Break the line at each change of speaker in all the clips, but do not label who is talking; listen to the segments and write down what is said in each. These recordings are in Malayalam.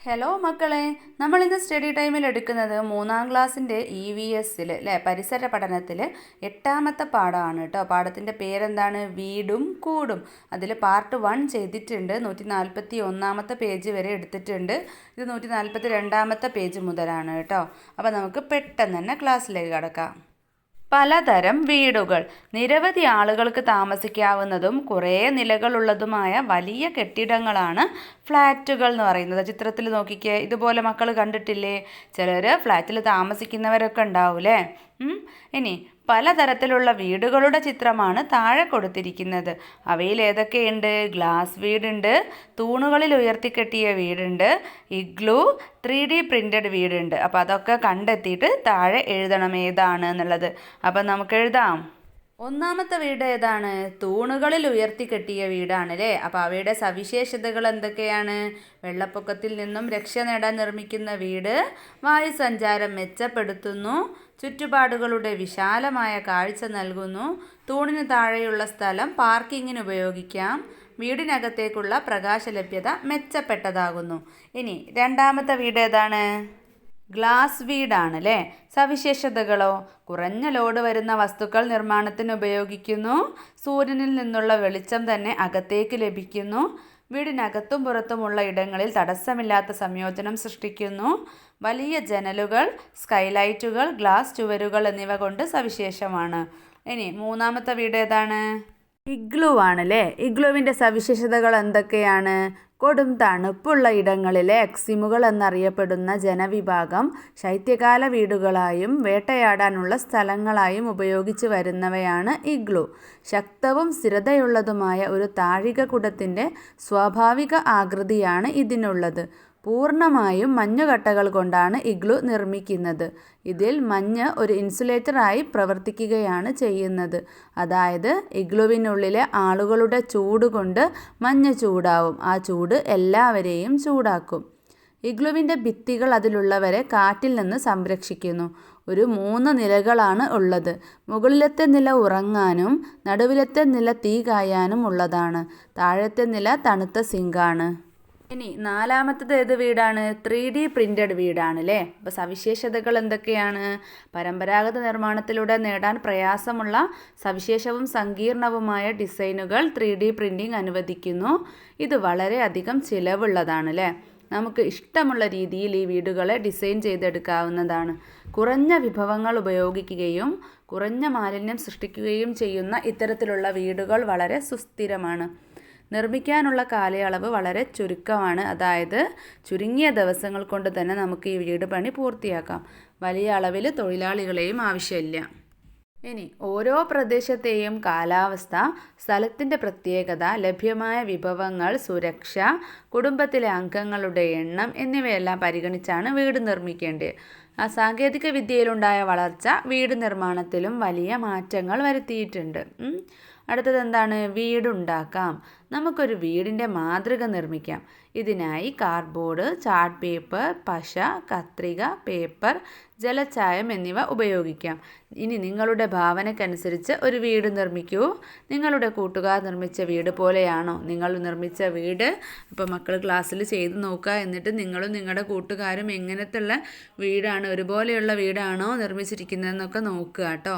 ഹലോ മക്കളെ, നമ്മളിന്ന് സ്റ്റഡി ടൈമിൽ എടുക്കുന്നത് 3ാം ക്ലാസ്സിൻ്റെ EVS പരിസര പഠനത്തിൽ 8ാമത്തെ പാഠമാണ് കേട്ടോ. പാഠത്തിൻ്റെ പേരെന്താണ്? വീടും കൂടും. അതിൽ പാർട്ട് 1 ചെയ്തിട്ടുണ്ട്. 141ാമത്തെ പേജ് വരെ എടുത്തിട്ടുണ്ട്. ഇത് 142ാമത്തെ പേജ് മുതലാണ് കേട്ടോ. അപ്പോൾ നമുക്ക് പെട്ടെന്ന് തന്നെ ക്ലാസ്സിലേക്ക് കടക്കാം. പലതരം വീടുകൾ. നിരവധി ആളുകൾക്ക് താമസിക്കാവുന്നതും കുറേ നിലകളുള്ളതുമായ വലിയ കെട്ടിടങ്ങളാണ് ഫ്ലാറ്റുകൾ എന്ന് പറയുന്നത്. ചിത്രത്തിൽ നോക്കിക്കേ, ഇതുപോലെ മക്കൾ കണ്ടിട്ടില്ലേ? ചിലർ ഫ്ലാറ്റിൽ താമസിക്കുന്നവരൊക്കെ ഉണ്ടാവൂലേ. ഇനി പലതരത്തിലുള്ള വീടുകളുടെ ചിത്രമാണ് താഴെ കൊടുത്തിരിക്കുന്നത്. അവയിൽ ഏതൊക്കെയുണ്ട്? ഗ്ലാസ് വീടുണ്ട്, തൂണുകളിൽ ഉയർത്തിക്കെട്ടിയ വീടുണ്ട്, ഇഗ്ലൂ, 3D പ്രിൻ്റഡ് വീടുണ്ട്. അപ്പോൾ അതൊക്കെ കണ്ടെത്തിയിട്ട് താഴെ എഴുതണം ഏതാണ് എന്നുള്ളത്. അപ്പം നമുക്ക് എഴുതാം. ഒന്നാമത്തെ വീട് ഏതാണ്? തൂണുകളിൽ ഉയർത്തിക്കെട്ടിയ വീടാണ് അല്ലേ. അപ്പോൾ അവയുടെ സവിശേഷതകൾ എന്തൊക്കെയാണ്? വെള്ളപ്പൊക്കത്തിൽ നിന്നും രക്ഷ നേടാൻ നിർമ്മിക്കുന്ന വീട്, വായുസഞ്ചാരം മെച്ചപ്പെടുത്തുന്നു, ചുറ്റുപാടുകളുടെ വിശാലമായ കാഴ്ച നൽകുന്നു, തൂണിന് താഴെയുള്ള സ്ഥലം പാർക്കിങ്ങിന് ഉപയോഗിക്കാം, വീടിനകത്തേക്കുള്ള പ്രകാശ ലഭ്യത മെച്ചപ്പെട്ടതാകുന്നു. ഇനി രണ്ടാമത്തെ വീട് ഏതാണ്? ഗ്ലാസ് വീടാണ് അല്ലേ. സവിശേഷതകളോ? കുറഞ്ഞ ലോഡ് വരുന്ന വസ്തുക്കൾ നിർമ്മാണത്തിന് ഉപയോഗിക്കുന്നു, സൂര്യനിൽ നിന്നുള്ള വെളിച്ചം തന്നെ അകത്തേക്ക് ലഭിക്കുന്നു, വീടിനകത്തും പുറത്തുമുള്ള ഇടങ്ങളിൽ തടസ്സമില്ലാത്ത സംയോജനം സൃഷ്ടിക്കുന്നു, വലിയ ജനലുകൾ, സ്കൈലൈറ്റുകൾ, ഗ്ലാസ് ചുവരുകൾ എന്നിവ കൊണ്ട് സവിശേഷമാണ്. ഇനി മൂന്നാമത്തെ വീട് ഏതാണ്? ഇഗ്ലൂ ആണല്ലേ. ഇഗ്ലൂവിൻ്റെ സവിശേഷതകൾ എന്തൊക്കെയാണ്? കൊടും തണുപ്പുള്ള ഇടങ്ങളിലെ എക്സിമുകൾ എന്നറിയപ്പെടുന്ന ജനവിഭാഗം ശൈത്യകാല വീടുകളായും വേട്ടയാടാനുള്ള സ്ഥലങ്ങളായും ഉപയോഗിച്ച് വരുന്നവയാണ് ഇഗ്ലൂ. ശക്തവും സ്ഥിരതയുള്ളതുമായ ഒരു താഴികക്കുടത്തിൻ്റെ സ്വാഭാവിക ആകൃതിയാണ് ഇതിനുള്ളത്. പൂർണ്ണമായും മഞ്ഞുകട്ടകൾ കൊണ്ടാണ് ഇഗ്ലൂ നിർമ്മിക്കുന്നത്. ഇതിൽ മഞ്ഞ് ഒരു ഇൻസുലേറ്ററായി പ്രവർത്തിക്കുകയാണ് ചെയ്യുന്നത്. അതായത് ഇഗ്ലുവിനുള്ളിലെ ആളുകളുടെ ചൂട് കൊണ്ട് മഞ്ഞ് ചൂടാവും. ആ ചൂട് എല്ലാവരെയും ചൂടാക്കും. ഇഗ്ലുവിൻ്റെ ഭിത്തികൾ അതിലുള്ളവരെ കാറ്റിൽ നിന്ന് സംരക്ഷിക്കുന്നു. ഒരു 3 നിലകളാണ് ഉള്ളത്. മുകളിലത്തെ നില ഉറങ്ങാനും നടുവിലത്തെ നില തീ കായാനും ഉള്ളതാണ്. താഴത്തെ നില തണുത്ത സിങ്കാണ്. ഇനി നാലാമത്തത് ഏത് വീടാണ്? 3D പ്രിൻ്റഡ് വീടാണ് അല്ലേ. അപ്പോൾ സവിശേഷതകൾ എന്തൊക്കെയാണ്? പരമ്പരാഗത നിർമ്മാണത്തിലൂടെ നേടാൻ പ്രയാസമുള്ള സവിശേഷവും സങ്കീർണവുമായ ഡിസൈനുകൾ 3D പ്രിൻറ്റിംഗ് അനുവദിക്കുന്നു. ഇത് വളരെയധികം ചിലവുള്ളതാണ് അല്ലേ. നമുക്ക് ഇഷ്ടമുള്ള രീതിയിൽ ഈ വീടുകളെ ഡിസൈൻ ചെയ്തെടുക്കാവുന്നതാണ്. കുറഞ്ഞ വിഭവങ്ങൾ ഉപയോഗിക്കുകയും കുറഞ്ഞ മാലിന്യം സൃഷ്ടിക്കുകയും ചെയ്യുന്ന ഇത്തരത്തിലുള്ള വീടുകൾ വളരെ സുസ്ഥിരമാണ്. നിർമ്മിക്കാനുള്ള കാലയളവ് വളരെ ചുരുക്കമാണ്. അതായത് ചുരുങ്ങിയ ദിവസങ്ങൾ കൊണ്ട് തന്നെ നമുക്ക് ഈ വീട് പണി പൂർത്തിയാക്കാം. വലിയ അളവിൽ തൊഴിലാളികളെയും ആവശ്യമില്ല. ഇനി ഓരോ പ്രദേശത്തെയും കാലാവസ്ഥ, സ്ഥലത്തിൻ്റെ പ്രത്യേകത, ലഭ്യമായ വിഭവങ്ങൾ, സുരക്ഷ, കുടുംബത്തിലെ അംഗങ്ങളുടെ എണ്ണം എന്നിവയെല്ലാം പരിഗണിച്ചാണ് വീട് നിർമ്മിക്കേണ്ടത്. സാങ്കേതിക വിദ്യയിലുണ്ടായ വളർച്ച വീട് നിർമ്മാണത്തിലും വലിയ മാറ്റങ്ങൾ വരുത്തിയിട്ടുണ്ട്. അടുത്തത് എന്താണ്? വീടുണ്ടാക്കാം. നമുക്കൊരു വീടിൻ്റെ മാതൃക നിർമ്മിക്കാം. ഇതിനായി കാർഡ്ബോർഡ്, ചാർട്ട് പേപ്പർ, പശ, കത്രിക, പേപ്പർ, ജലച്ചായം എന്നിവ ഉപയോഗിക്കാം. ഇനി നിങ്ങളുടെ ഭാവനയ്ക്കനുസരിച്ച് ഒരു വീട് നിർമ്മിക്കൂ. നിങ്ങളുടെ കൂട്ടുകാർ നിർമ്മിച്ച വീട് പോലെയാണോ നിങ്ങൾ നിർമ്മിച്ച വീട്? അപ്പോൾ മക്കൾ ക്ലാസ്സിൽ ചെയ്ത് നോക്കുക. എന്നിട്ട് നിങ്ങളും നിങ്ങളുടെ കൂട്ടുകാരും എങ്ങനത്തുള്ള വീടാണ്, ഒരുപോലെയുള്ള വീടാണോ നിർമ്മിച്ചിരിക്കുന്നതെന്നൊക്കെ നോക്കുക കേട്ടോ.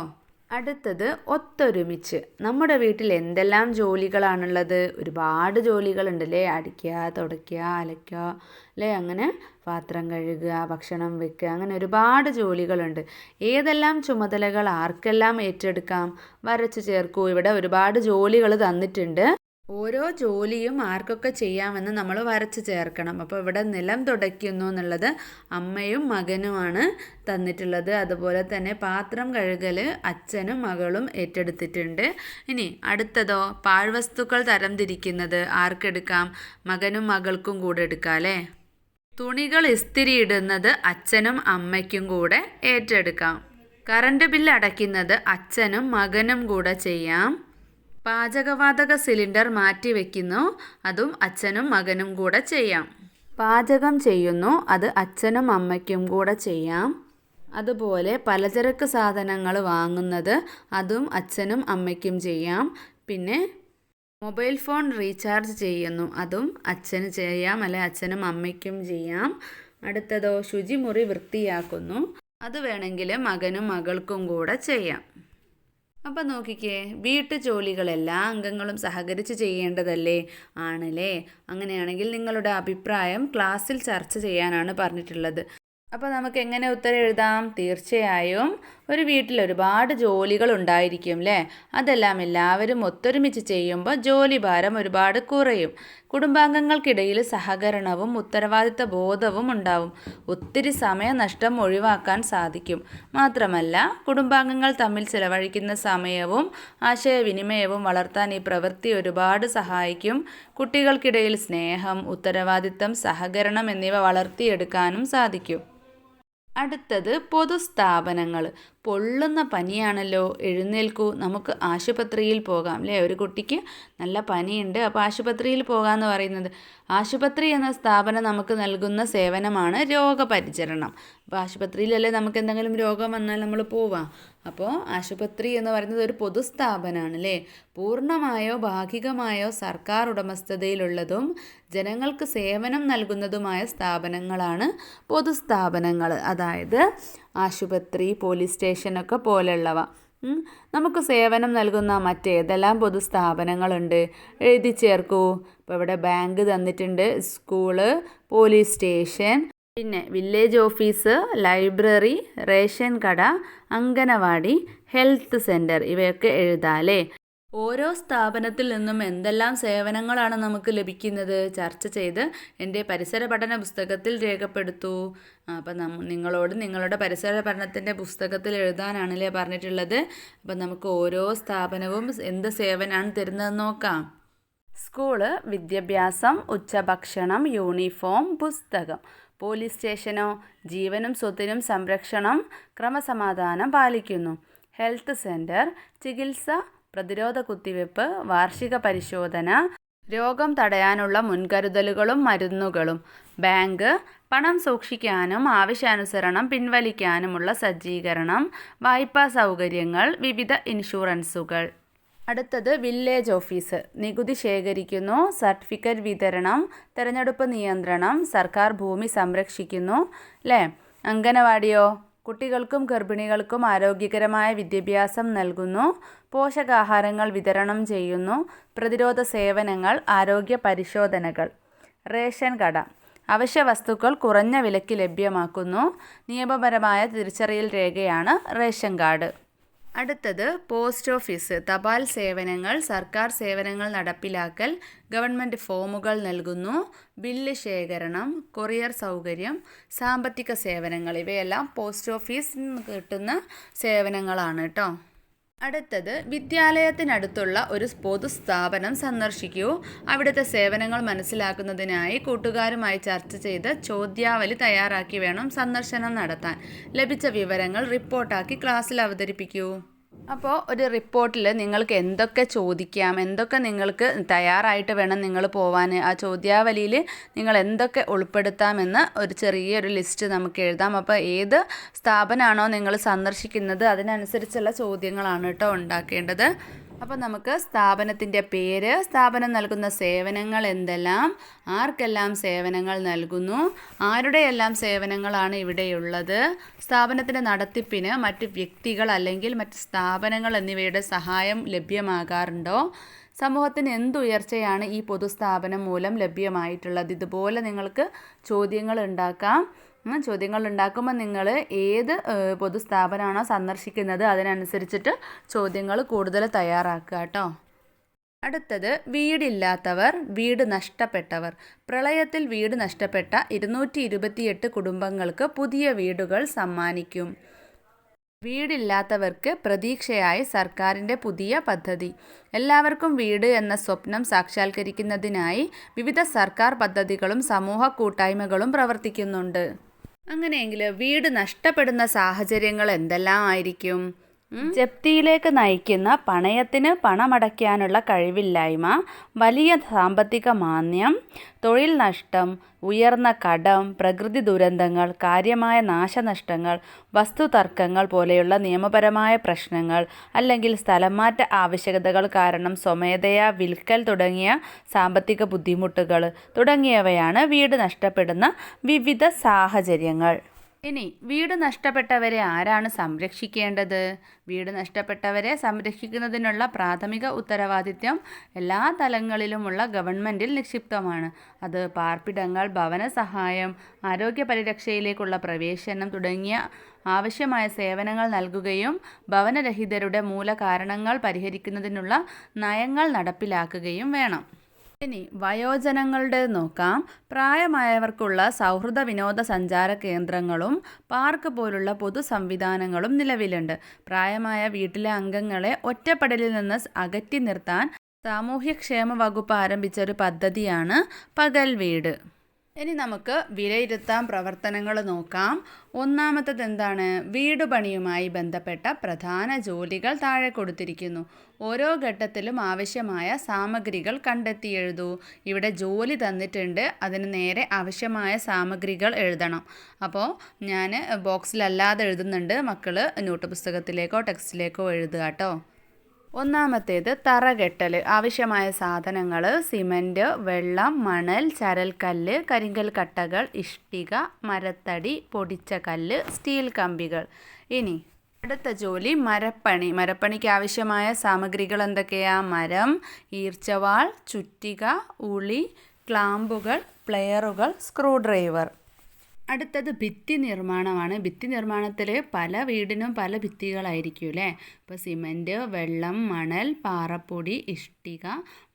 അടുത്തത് ഒത്തൊരുമിച്ച്. നമ്മുടെ വീട്ടിൽ എന്തെല്ലാം ജോലികളാണുള്ളത്? ഒരുപാട് ജോലികളുണ്ട് അല്ലേ. അടിക്കുക, തുടയ്ക്കുക, അലയ്ക്കുക അല്ലേ, അങ്ങനെ പാത്രം കഴുകുക, ഭക്ഷണം വെക്കുക, അങ്ങനെ ഒരുപാട് ജോലികളുണ്ട്. ഏതെല്ലാം ചുമതലകൾ ആർക്കെല്ലാം ഏറ്റെടുക്കാം? വരച്ചു ചേർക്കൂ. ഇവിടെ ഒരുപാട് ജോലികൾ തന്നിട്ടുണ്ട്. ഓരോ ജോലിയും ആർക്കൊക്കെ ചെയ്യാമെന്ന് നമ്മൾ വരച്ച് ചേർക്കണം. അപ്പോൾ ഇവിടെ നിലം തുടയ്ക്കുന്നു എന്നുള്ളത് അമ്മയും മകനുമാണ് തന്നിട്ടുള്ളത്. അതുപോലെ തന്നെ പാത്രം കഴുകൽ അച്ഛനും മകളും ഏറ്റെടുത്തിട്ടുണ്ട്. ഇനി അടുത്തതോ? പാഴ്വസ്തുക്കൾ തരംതിരിക്കുന്നത് ആർക്കെടുക്കാം? മകനും മകൾക്കും കൂടെ എടുക്കാം അല്ലേ. തുണികൾ ഇസ്തിരി ഇടുന്നത് അച്ഛനും അമ്മയ്ക്കും കൂടെ ഏറ്റെടുക്കാം. കറണ്ട് ബില്ല് അടയ്ക്കുന്നത് അച്ഛനും മകനും കൂടെ ചെയ്യാം. പാചകവാതക സിലിണ്ടർ മാറ്റി വയ്ക്കുന്നു, അതും അച്ഛനും മകനും കൂടെ ചെയ്യാം. പാചകം ചെയ്യുന്നു, അത് അച്ഛനും അമ്മയ്ക്കും കൂടെ ചെയ്യാം. അതുപോലെ പലചരക്ക് സാധനങ്ങൾ വാങ്ങുന്നത് അതും അച്ഛനും അമ്മയ്ക്കും ചെയ്യാം. പിന്നെ മൊബൈൽ ഫോൺ റീചാർജ് ചെയ്യുന്നു. അതും അച്ഛന് ചെയ്യാം, അല്ലെ അച്ഛനും അമ്മയ്ക്കും ചെയ്യാം. അടുത്തതോ ശുചിമുറി വൃത്തിയാക്കുന്നു. അത് വേണമെങ്കിൽ മകനും മകൾക്കും കൂടെ ചെയ്യാം. അപ്പം നോക്കിക്കേ, വീട്ടു ജോലികളെല്ലാ അംഗങ്ങളും സഹകരിച്ച് ചെയ്യേണ്ടതല്ലേ? ആണല്ലേ? അങ്ങനെയാണെങ്കിൽ നിങ്ങളുടെ അഭിപ്രായം ക്ലാസ്സിൽ ചർച്ച ചെയ്യാനാണ് പറഞ്ഞിട്ടുള്ളത്. അപ്പോൾ നമുക്ക് എങ്ങനെ ഉത്തരം എഴുതാം? തീർച്ചയായും ഒരു വീട്ടിൽ ഒരുപാട് ജോലികൾ ഉണ്ടായിരിക്കും അല്ലേ? അതെല്ലാം എല്ലാവരും ഒത്തൊരുമിച്ച് ചെയ്യുമ്പോൾ ജോലി ഭാരം ഒരുപാട് കുറയും. കുടുംബാംഗങ്ങൾക്കിടയിൽ സഹകരണവും ഉത്തരവാദിത്ത ബോധവും ഉണ്ടാവും. ഒത്തിരി സമയനഷ്ടം ഒഴിവാക്കാൻ സാധിക്കും. മാത്രമല്ല, കുടുംബാംഗങ്ങൾ തമ്മിൽ ചിലവഴിക്കുന്ന സമയവും ആശയവിനിമയവും വളർത്താൻ ഈ പ്രവൃത്തി ഒരുപാട് സഹായിക്കും. കുട്ടികൾക്കിടയിൽ സ്നേഹം, ഉത്തരവാദിത്തം, സഹകരണം എന്നിവ വളർത്തിയെടുക്കാനും സാധിക്കും. അടുത്തത് പൊതുസ്ഥാപനങ്ങൾ. പൊള്ളുന്ന പനിയാണല്ലോ, എഴുന്നേൽക്കൂ, നമുക്ക് ആശുപത്രിയിൽ പോകാം അല്ലേ? ഒരു കുട്ടിക്ക് നല്ല പനിയുണ്ട്, അപ്പോൾ ആശുപത്രിയിൽ പോകാമെന്ന് പറയുന്നത്. ആശുപത്രി എന്ന സ്ഥാപനം നമുക്ക് നൽകുന്ന സേവനമാണ് രോഗപരിചരണം. അപ്പോൾ ആശുപത്രിയിലല്ലേ നമുക്ക് എന്തെങ്കിലും രോഗം വന്നാൽ നമ്മൾ പോവാം. അപ്പോൾ ആശുപത്രി എന്ന് പറയുന്നത് ഒരു പൊതുസ്ഥാപനമാണ് അല്ലേ? പൂർണ്ണമായോ ഭാഗികമായോ സർക്കാർ ഉടമസ്ഥതയിലുള്ളതും ജനങ്ങൾക്ക് സേവനം നൽകുന്നതുമായ സ്ഥാപനങ്ങളാണ് പൊതുസ്ഥാപനങ്ങൾ. അതായത് ആശുപത്രി, പോലീസ് സ്റ്റേഷനൊക്കെ പോലെയുള്ളവ. നമുക്ക് സേവനം നൽകുന്ന മറ്റേതെല്ലാം പൊതുസ്ഥാപനങ്ങളുണ്ട്? എഴുതി ചേർക്കൂ. ഇപ്പോൾ ഇവിടെ ബാങ്ക് തന്നിട്ടുണ്ട്, സ്കൂള്, പോലീസ് സ്റ്റേഷൻ, പിന്നെ വില്ലേജ് ഓഫീസ്, ലൈബ്രറി, റേഷൻ കട, അങ്കനവാടി, ഹെൽത്ത് സെൻറ്റർ, ഇവയൊക്കെ എഴുതാല്ലേ. ഓരോ സ്ഥാപനത്തിൽ നിന്നും എന്തെല്ലാം സേവനങ്ങളാണ് നമുക്ക് ലഭിക്കുന്നത് ചർച്ച ചെയ്ത് എൻ്റെ പരിസര പഠന പുസ്തകത്തിൽ രേഖപ്പെടുത്തൂ. അപ്പം നിങ്ങളോട് നിങ്ങളുടെ പരിസര പഠനത്തിൻ്റെ പുസ്തകത്തിൽ എഴുതാനാണല്ലേ പറഞ്ഞിട്ടുള്ളത്. അപ്പം നമുക്ക് ഓരോ സ്ഥാപനവും എന്ത് സേവനമാണ് തരുന്നതെന്ന് നോക്കാം. സ്കൂള് വിദ്യാഭ്യാസം, ഉച്ചഭക്ഷണം, യൂണിഫോം, പുസ്തകം. പോലീസ് സ്റ്റേഷനോ ജീവനും സ്വത്തിനും സംരക്ഷണം, ക്രമസമാധാനം പാലിക്കുന്നു. ഹെൽത്ത് സെൻറ്റർ ചികിത്സ, പ്രതിരോധ കുത്തിവയ്പ്പ്, വാർഷിക പരിശോധന, രോഗം തടയാനുള്ള മുൻകരുതലുകളും മരുന്നുകളും. ബാങ്ക് പണം സൂക്ഷിക്കാനും ആവശ്യാനുസരണം പിൻവലിക്കാനുമുള്ള സജ്ജീകരണം, വായ്പാ സൗകര്യങ്ങൾ, വിവിധ ഇൻഷുറൻസുകൾ. അടുത്തത് വില്ലേജ് ഓഫീസ്. നികുതി ശേഖരിക്കുന്നു, സർട്ടിഫിക്കറ്റ് വിതരണം, തെരഞ്ഞെടുപ്പ് നിയന്ത്രണം, സർക്കാർ ഭൂമി സംരക്ഷിക്കുന്നു അല്ലേ? അങ്കനവാടിയോ കുട്ടികൾക്കും ഗർഭിണികൾക്കും ആരോഗ്യകരമായ വിദ്യാഭ്യാസം നൽകുന്നു, പോഷകാഹാരങ്ങൾ വിതരണം ചെയ്യുന്നു, പ്രതിരോധ സേവനങ്ങൾ, ആരോഗ്യ പരിശോധനകൾ. റേഷൻ കട അവശ്യ വസ്തുക്കൾ കുറഞ്ഞ വിലയ്ക്ക് ലഭ്യമാക്കുന്നു, നിയമപരമായ തിരിച്ചറിയൽ രേഖയാണ് റേഷൻ കാർഡ്. അടുത്തത് പോസ്റ്റ് ഓഫീസ്. തപാൽ സേവനങ്ങൾ, സർക്കാർ സേവനങ്ങൾ നടപ്പിലാക്കൽ, ഗവൺമെൻറ് ഫോമുകൾ നൽകുന്നു, ബില്ല് ശേഖരണം, കൊറിയർ സൗകര്യം, സാമ്പത്തിക സേവനങ്ങൾ. ഇവയെല്ലാം പോസ്റ്റ് ഓഫീസിൽ നിന്ന് കിട്ടുന്ന സേവനങ്ങളാണ് കേട്ടോ. അടുത്തത് വിദ്യാലയത്തിനടുത്തുള്ള ഒരു പൊതുസ്ഥാപനം സന്ദർശിക്കൂ. അവിടുത്തെ സേവനങ്ങൾ മനസ്സിലാക്കുന്നതിനായി കൂട്ടുകാരുമായി ചർച്ച ചെയ്ത് ചോദ്യാവലി തയ്യാറാക്കി വേണം സന്ദർശനം നടത്താൻ. ലഭിച്ച വിവരങ്ങൾ റിപ്പോർട്ടാക്കി ക്ലാസ്സിൽ അവതരിപ്പിക്കൂ. അപ്പോൾ ഒരു റിപ്പോർട്ടിൽ നിങ്ങൾക്ക് എന്തൊക്കെ ചോദിക്കാം, എന്തൊക്കെ നിങ്ങൾക്ക് തയ്യാറായിട്ട് വേണം നിങ്ങൾ പോവാൻ, ആ ചോദ്യാവലിയിൽ നിങ്ങൾ എന്തൊക്കെ ഉൾപ്പെടുത്താമെന്ന് ഒരു ചെറിയൊരു ലിസ്റ്റ് നമുക്ക് എഴുതാം. അപ്പോൾ ഏത് സ്ഥാപനമാണോ നിങ്ങൾ സന്ദർശിക്കുന്നത് അതിനനുസരിച്ചുള്ള ചോദ്യങ്ങളാണ് കേട്ടോ ഉണ്ടാക്കേണ്ടത്. അപ്പോൾ നമുക്ക് സ്ഥാപനത്തിൻ്റെ പേര്, സ്ഥാപനം നൽകുന്ന സേവനങ്ങൾ എന്തെല്ലാം, ആർക്കെല്ലാം സേവനങ്ങൾ നൽകുന്നു, ആരുടെയെല്ലാം സേവനങ്ങളാണ് ഇവിടെയുള്ളത്, സ്ഥാപനത്തിൻ്റെ നടത്തിപ്പിന് മറ്റ് വ്യക്തികൾ അല്ലെങ്കിൽ മറ്റ് സ്ഥാപനങ്ങൾ എന്നിവയുടെ സഹായം ലഭ്യമാകാറുണ്ടോ, സമൂഹത്തിന് എന്തുയർച്ചയാണ് ഈ പൊതുസ്ഥാപനം മൂലം ലഭ്യമായിട്ടുള്ളത്. ഇതുപോലെ നിങ്ങൾക്ക് ചോദ്യങ്ങൾ ഉണ്ടാക്കാം. ചോദ്യങ്ങൾ ഉണ്ടാക്കുമ്പോൾ നിങ്ങൾ ഏത് പൊതുസ്ഥാപനമാണോ സന്ദർശിക്കുന്നത് അതിനനുസരിച്ചിട്ട് ചോദ്യങ്ങൾ കൂടുതൽ തയ്യാറാക്കുക കേട്ടോ. അടുത്തത് വീടില്ലാത്തവർ, വീട് നഷ്ടപ്പെട്ടവർ. പ്രളയത്തിൽ വീട് നഷ്ടപ്പെട്ട 228 കുടുംബങ്ങൾക്ക് പുതിയ വീടുകൾ സമ്മാനിക്കും. വീടില്ലാത്തവർക്ക് പ്രതീക്ഷയായി സർക്കാരിൻ്റെ പുതിയ പദ്ധതി. എല്ലാവർക്കും വീട് എന്ന സ്വപ്നം സാക്ഷാത്കരിക്കുന്നതിനായി വിവിധ സർക്കാർ പദ്ധതികളും സമൂഹ കൂട്ടായ്മകളും പ്രവർത്തിക്കുന്നുണ്ട്. അങ്ങനെയെങ്കിൽ വീട് നഷ്ടപ്പെടുന്ന സാഹചര്യങ്ങൾ എന്തെല്ലാം ആയിരിക്കും? ജപ്തിയിലേക്ക് നയിക്കുന്ന പണയത്തിന് പണമടയ്ക്കാനുള്ള കഴിവില്ലായ്മ, വലിയ സാമ്പത്തിക മാന്ദ്യം, തൊഴിൽ നഷ്ടം, ഉയർന്ന കടം, പ്രകൃതി ദുരന്തങ്ങൾ, കാര്യമായ നാശനഷ്ടങ്ങൾ, വസ്തുതർക്കങ്ങൾ പോലെയുള്ള നിയമപരമായ പ്രശ്നങ്ങൾ, അല്ലെങ്കിൽ സ്ഥലംമാറ്റ ആവശ്യകതകൾ കാരണം സ്വമേധയാ വിൽക്കൽ തുടങ്ങിയ സാമ്പത്തിക ബുദ്ധിമുട്ടുകൾ തുടങ്ങിയവയാണ് വീട് നഷ്ടപ്പെടുന്ന വിവിധ സാഹചര്യങ്ങൾ. ഇനി വീട് നഷ്ടപ്പെട്ടവരെ ആരാണ് സംരക്ഷിക്കേണ്ടത്? വീട് നഷ്ടപ്പെട്ടവരെ സംരക്ഷിക്കുന്നതിനുള്ള പ്രാഥമിക ഉത്തരവാദിത്വം എല്ലാ തലങ്ങളിലുമുള്ള ഗവൺമെൻറ്റിൽ നിക്ഷിപ്തമാണ്. അത് പാർപ്പിടങ്ങൾ, ഭവന സഹായം, ആരോഗ്യ പരിരക്ഷയിലേക്കുള്ള പ്രവേശനം തുടങ്ങിയ ആവശ്യമായ സേവനങ്ങൾ നൽകുകയും ഭവനരഹിതരുടെ മൂലകാരണങ്ങൾ പരിഹരിക്കുന്നതിനുള്ള നയങ്ങൾ നടപ്പിലാക്കുകയും വേണം. ഇനി വയോജനങ്ങളുടെ നോക്കാം. പ്രായമായവർക്കുള്ള സൗഹൃദ വിനോദസഞ്ചാര കേന്ദ്രങ്ങളും പാർക്ക് പോലുള്ള പൊതു സംവിധാനങ്ങളും നിലവിലുണ്ട്. പ്രായമായ വീട്ടിലെ അംഗങ്ങളെ ഒറ്റപ്പെടലിൽ നിന്ന് അകറ്റി നിർത്താൻ സാമൂഹ്യക്ഷേമ വകുപ്പ് ആരംഭിച്ച ഒരു പദ്ധതിയാണ് പകൽ വീട്. ഇനി നമുക്ക് വിലയിരുത്താൻ പ്രവർത്തനങ്ങൾ നോക്കാം. ഒന്നാമത്തത് എന്താണ്? വീട് പണിയുമായി ബന്ധപ്പെട്ട പ്രധാന ജോലികൾ താഴെ കൊടുത്തിരിക്കുന്നു. ഓരോ ഘട്ടത്തിലും ആവശ്യമായ സാമഗ്രികൾ കണ്ടെത്തി എഴുതൂ. ഇവിടെ ജോലി തന്നിട്ടുണ്ട്, അതിന് നേരെ ആവശ്യമായ സാമഗ്രികൾ എഴുതണം. അപ്പോൾ ഞാൻ ബോക്സിലല്ലാതെ എഴുതുന്നുണ്ട്, മക്കൾ നോട്ട് പുസ്തകത്തിലേക്കോ ടെക്സ്റ്റിലേക്കോ എഴുതുക കേട്ടോ. ഒന്നാമത്തേത് തറകെട്ടൽ. ആവശ്യമായ സാധനങ്ങൾ സിമൻറ്റ്, വെള്ളം, മണൽ, ചരൽക്കല്ല്, കരിങ്കൽ കട്ടകൾ, ഇഷ്ടിക, മരത്തടി, പൊടിച്ച കല്ല്, സ്റ്റീൽ കമ്പികൾ. ഇനി അടുത്ത ജോലി മരപ്പണി. മരപ്പണിക്ക് ആവശ്യമായ സാമഗ്രികൾ എന്തൊക്കെയാ? മരം, ഈർച്ചവാൾ, ചുറ്റിക, ഉളി, ക്ലാമ്പുകൾ, പ്ലെയറുകൾ, സ്ക്രൂ ഡ്രൈവർ. അടുത്തത് ഭിത്തി നിർമ്മാണമാണ്. ഭിത്തി നിർമ്മാണത്തിൽ പല വീടിനും പല ഭിത്തികളായിരിക്കും അല്ലേ. ഇപ്പോൾ സിമൻറ്റ്, വെള്ളം, മണൽ, പാറപ്പൊടി, ഇഷ്ടിക,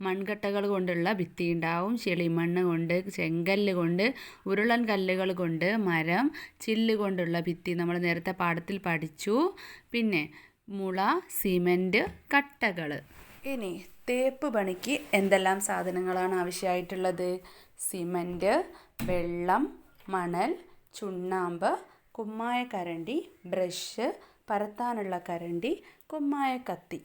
മൺകട്ടകൾ കൊണ്ടുള്ള ഭിത്തി ഉണ്ടാവും. ചെളിമണ്ണ് കൊണ്ട്, ചെങ്കല്ല് കൊണ്ട്, ഉരുളൻ കല്ലുകൾ കൊണ്ട്, മരം, ചില്ല് കൊണ്ടുള്ള ഭിത്തി നമ്മൾ നേരത്തെ പാഠത്തിൽ പഠിച്ചു. പിന്നെ മുള, സിമൻറ്റ്, കട്ടകൾ. ഇനി തേപ്പ് പണിക്ക് എന്തെല്ലാം സാധനങ്ങളാണ് ആവശ്യമായിട്ടുള്ളത്? സിമൻറ്റ്, വെള്ളം, മണൽ, ചുണ്ണാമ്പ്, കുമ്മായക്കരണ്ടി, ബ്രഷ്, പരത്താനുള്ള കരണ്ടി, കുമ്മായക്കത്തി.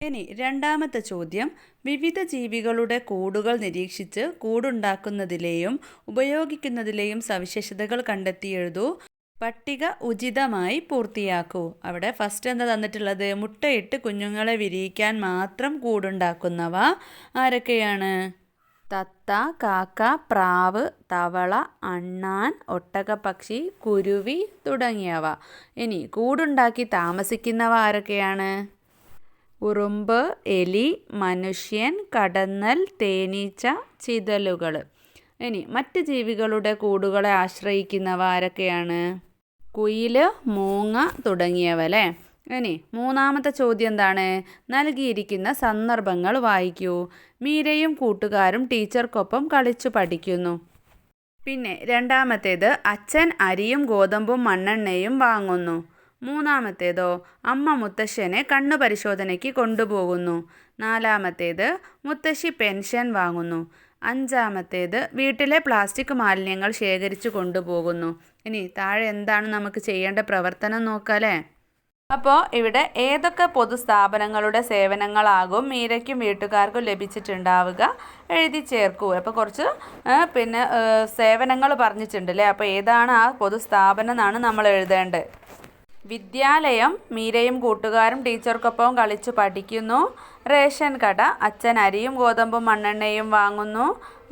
ഇനി രണ്ടാമത്തെ ചോദ്യം, വിവിധ ജീവികളുടെ കൂടുകൾ നിരീക്ഷിച്ച് കൂടുണ്ടാക്കുന്നതിലെയും ഉപയോഗിക്കുന്നതിലെയും സവിശേഷതകൾ കണ്ടെത്തി എഴുതൂ. പട്ടിക ഉചിതമായി പൂർത്തിയാക്കൂ. അവിടെ ഫസ്റ്റ് എന്താ തന്നിട്ടുള്ളത്? മുട്ടയിട്ട് കുഞ്ഞുങ്ങളെ വിരിയിക്കാൻ മാത്രം കൂടുണ്ടാക്കുന്നവ ആരൊക്കെയാണ്? തത്ത, കാക്ക, പ്രാവ്, തവള, അണ്ണാൻ, ഒട്ടകപ്പക്ഷി, കുരുവി തുടങ്ങിയവ. ഇനി കൂടുണ്ടാക്കി താമസിക്കുന്നവ ആരൊക്കെയാണ്? ഉറുമ്പ്, എലി, മനുഷ്യൻ, കടന്നൽ, തേനീച്ച, ചിതലുകൾ. ഇനി മറ്റ് ജീവികളുടെ കൂടുകളെ ആശ്രയിക്കുന്നവ ആരൊക്കെയാണ്? കുയിൽ, മൂങ്ങ തുടങ്ങിയവ അല്ലേ. ഇനി മൂന്നാമത്തെ ചോദ്യം എന്താണ്? നൽകിയിരിക്കുന്ന സന്ദർഭങ്ങൾ വായിക്കൂ. മീരയും കൂട്ടുകാരും ടീച്ചർക്കൊപ്പം കളിച്ചു പഠിക്കുന്നു. പിന്നെ രണ്ടാമത്തേത് അച്ഛൻ അരിയും ഗോതമ്പും മണ്ണെണ്ണയും വാങ്ങുന്നു. മൂന്നാമത്തേതോ അമ്മ മുത്തശ്ശനെ കണ്ണു പരിശോധനയ്ക്ക് കൊണ്ടുപോകുന്നു. നാലാമത്തേത് മുത്തശ്ശി പെൻഷൻ വാങ്ങുന്നു. അഞ്ചാമത്തേത് വീട്ടിലെ പ്ലാസ്റ്റിക് മാലിന്യങ്ങൾ ശേഖരിച്ചു കൊണ്ടുപോകുന്നു. ഇനി താഴെ എന്താണ് നമുക്ക് ചെയ്യേണ്ട പ്രവർത്തനം നോക്കാല്ലേ. അപ്പോൾ ഇവിടെ ഏതൊക്കെ പൊതുസ്ഥാപനങ്ങളുടെ സേവനങ്ങളാകും മീരയ്ക്കും വീട്ടുകാർക്കും ലഭിച്ചിട്ടുണ്ടാവുക എഴുതി ചേർക്കൂ. അപ്പോൾ കുറച്ച് സേവനങ്ങൾ പറഞ്ഞിട്ടുണ്ട് അല്ലേ. അപ്പോൾ ഏതാണ് ആ പൊതുസ്ഥാപനം എന്നാണ് നമ്മൾ എഴുതേണ്ടത്. വിദ്യാലയം, മീരയും കൂട്ടുകാരും ടീച്ചർക്കൊപ്പം കളിച്ചു പഠിക്കുന്നു. റേഷൻ കട, അച്ഛൻ അരിയും ഗോതമ്പും മണ്ണെണ്ണയും വാങ്ങുന്നു.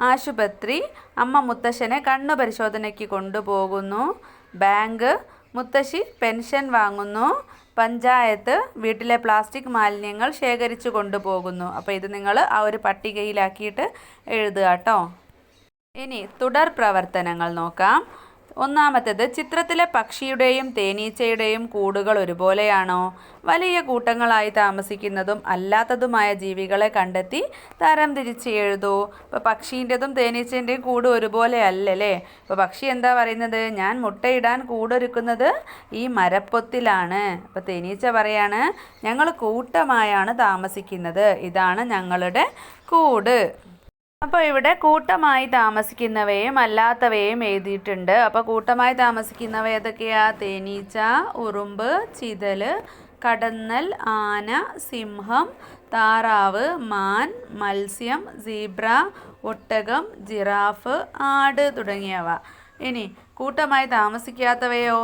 ആശുപത്രി, അമ്മ മുത്തശ്ശനെ കണ്ണു പരിശോധനയ്ക്ക് കൊണ്ടുപോകുന്നു. ബാങ്ക്, മുത്തശ്ശി പെൻഷൻ വാങ്ങുന്നു. പഞ്ചായത്ത്, വീട്ടിലെ പ്ലാസ്റ്റിക് മാലിന്യങ്ങൾ ശേഖരിച്ചു കൊണ്ടുപോകുന്നു. അപ്പോൾ ഇത് നിങ്ങൾ ആ ഒരു പട്ടികയിലാക്കിയിട്ട് എഴുതുക കേട്ടോ. ഇനി തുടർ പ്രവർത്തനങ്ങൾ നോക്കാം. ഒന്നാമത്തേത് ചിത്രത്തിലെ പക്ഷിയുടെയും തേനീച്ചയുടെയും കൂടുകൾ ഒരുപോലെയാണോ? വലിയ കൂട്ടങ്ങളായി താമസിക്കുന്നതും അല്ലാത്തതുമായ ജീവികളെ കണ്ടെത്തി തരംതിരിച്ച് എഴുതൂ. ഇപ്പോൾ പക്ഷീൻ്റെതും തേനീച്ചേൻ്റെയും കൂട് ഒരുപോലെ അല്ലല്ലേ. ഇപ്പോൾ പക്ഷി എന്താ പറയുന്നത്? ഞാൻ മുട്ടയിടാൻ കൂടൊരുക്കുന്നത് ഈ മരപ്പൊത്തിലാണ്. അപ്പോൾ തേനീച്ച പറയാണ് ഞങ്ങൾ കൂട്ടമായാണ് താമസിക്കുന്നത്, ഇതാണ് ഞങ്ങളുടെ കൂട്. അപ്പോൾ ഇവിടെ കൂട്ടമായി താമസിക്കുന്നവയും അല്ലാത്തവയും എഴുതിയിട്ടുണ്ട്. അപ്പോൾ കൂട്ടമായി താമസിക്കുന്നവ ഏതൊക്കെയാ? തേനീച്ച, ഉറുമ്പ്, ചിതൽ, കടന്നൽ, ആന, സിംഹം, താറാവ്, മാൻ, മത്സ്യം, സീബ്ര, ഒട്ടകം, ജിറാഫ്, ആട് തുടങ്ങിയവ. ഇനി കൂട്ടമായി താമസിക്കാത്തവയോ?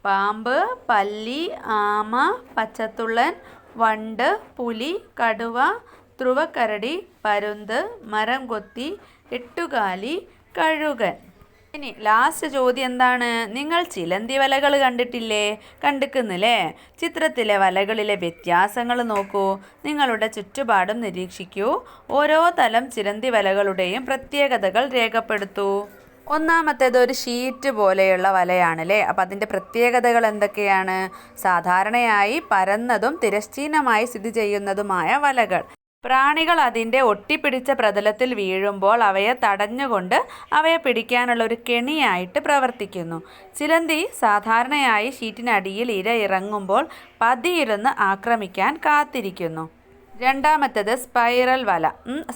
പാമ്പ്, പല്ലി, ആമ, പച്ചത്തുള്ളൻ, വണ്ട്, പുലി, കടുവ, ധ്രുവക്കരടി, പരുന്ത്, മരം കൊത്തി, എട്ടുകാലി, കഴുകൻ. ഇനി ലാസ്റ്റ് ചോദ്യം എന്താണ്? നിങ്ങൾ ചിലന്തി വലകൾ കണ്ടിട്ടില്ലേ? കണ്ടിക്കുന്നില്ലേ? ചിത്രത്തിലെ വലകളിലെ വ്യത്യാസങ്ങൾ നോക്കൂ. നിങ്ങളുടെ ചുറ്റുപാടും നിരീക്ഷിക്കൂ. ഓരോ തലം ചിലന്തി വലകളുടെയും പ്രത്യേകതകൾ രേഖപ്പെടുത്തൂ. ഒന്നാമത്തേത് ഒരു ഷീറ്റ് പോലെയുള്ള വലയാണല്ലേ. അപ്പം അതിൻ്റെ പ്രത്യേകതകൾ എന്തൊക്കെയാണ്? സാധാരണയായി പരന്നതും തിരശ്ചീനമായി സ്ഥിതി ചെയ്യുന്നതുമായ വലകൾ. പ്രാണികൾ അതിൻ്റെ ഒട്ടിപ്പിടിച്ച പ്രതലത്തിൽ വീഴുമ്പോൾ അവയെ തടഞ്ഞുകൊണ്ട് അവയെ പിടിക്കാനുള്ള ഒരു കെണിയായിട്ട് പ്രവർത്തിക്കുന്നു. ചിലന്തി സാധാരണയായി ഷീറ്റിനടിയിൽ ഇര ഇറങ്ങുമ്പോൾ പതിയിരുന്ന് ആക്രമിക്കാൻ കാത്തിരിക്കുന്നു. രണ്ടാമത്തേത് സ്പൈറൽ വല,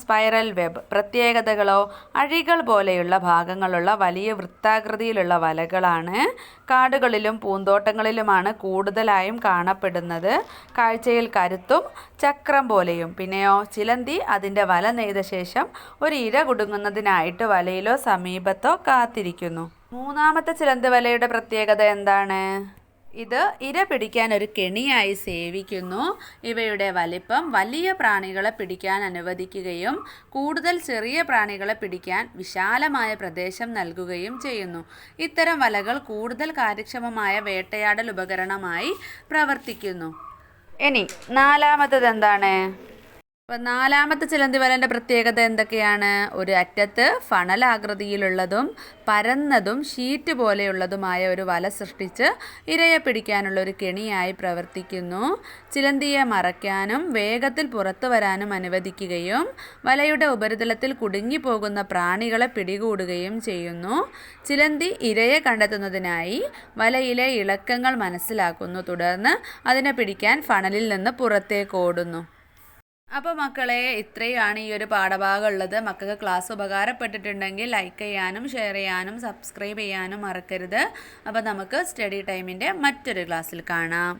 സ്പൈറൽ വെബ്. പ്രത്യേകതകളോ? അഴികൾ പോലെയുള്ള ഭാഗങ്ങളുള്ള വലിയ വൃത്താകൃതിയിലുള്ള വലകളാണ്. കാടുകളിലും പൂന്തോട്ടങ്ങളിലുമാണ് കൂടുതലായും കാണപ്പെടുന്നത്. കാഴ്ചയിൽ കരുത്തും ചക്രം പോലെയും. പിന്നെയോ ചിലന്തി അതിൻ്റെ വല നെയ്ത ശേഷം ഒരു ഇര കുടുങ്ങുന്നതിനായിട്ട് വലയിലോ സമീപത്തോ കാത്തിരിക്കുന്നു. മൂന്നാമത്തെ ചിലന്തി വലയുടെ പ്രത്യേകത എന്താണ്? ഇത് ഇര പിടിക്കാൻ ഒരു കെണിയായി സേവിക്കുന്നു. ഇവയുടെ വലിപ്പം വലിയ പ്രാണികളെ പിടിക്കാൻ അനുവദിക്കുകയും കൂടുതൽ ചെറിയ പ്രാണികളെ പിടിക്കാൻ വിശാലമായ പ്രദേശം നൽകുകയും ചെയ്യുന്നു. ഇത്തരം വലകൾ കൂടുതൽ കാര്യക്ഷമമായ വേട്ടയാടൽ ഉപകരണമായി പ്രവർത്തിക്കുന്നു. ഇനി നാലാമത്തേത് എന്താണ്? അപ്പം നാലാമത്തെ ചിലന്തി വലൻ്റെ പ്രത്യേകത എന്തൊക്കെയാണ്? ഒരു അറ്റത്ത് ഫണലാകൃതിയിലുള്ളതും പരന്നതും ഷീറ്റ് പോലെയുള്ളതുമായ ഒരു വല സൃഷ്ടിച്ച് ഇരയെ പിടിക്കാനുള്ള ഒരു കെണിയായി പ്രവർത്തിക്കുന്നു. ചിലന്തിയെ മറയ്ക്കാനും വേഗത്തിൽ പുറത്തു വരാനും അനുവദിക്കുകയും വലയുടെ ഉപരിതലത്തിൽ കുടുങ്ങിപ്പോകുന്ന പ്രാണികളെ പിടികൂടുകയും ചെയ്യുന്നു. ചിലന്തി ഇരയെ കണ്ടെത്തുന്നതിനായി വലയിലെ ഇളക്കങ്ങൾ മനസ്സിലാക്കുന്നു. തുടർന്ന് അതിനെ പിടിക്കാൻ ഫണലിൽ നിന്ന് പുറത്തേക്ക് ഓടുന്നു. അപ്പോൾ മക്കളെ, ഇത്രയാണ് ഈ ഒരു പാഠഭാഗം ഉള്ളത്. മക്കൾക്ക് ക്ലാസ് ഉപകാരപ്പെട്ടിട്ടുണ്ടെങ്കിൽ ലൈക്ക് ചെയ്യാനും ഷെയർ ചെയ്യാനും സബ്സ്ക്രൈബ് ചെയ്യാനും മറക്കരുത്. അപ്പോൾ നമുക്ക് സ്റ്റഡി ടൈമിൻ്റെ മറ്റൊരു ക്ലാസ്സിൽ കാണാം.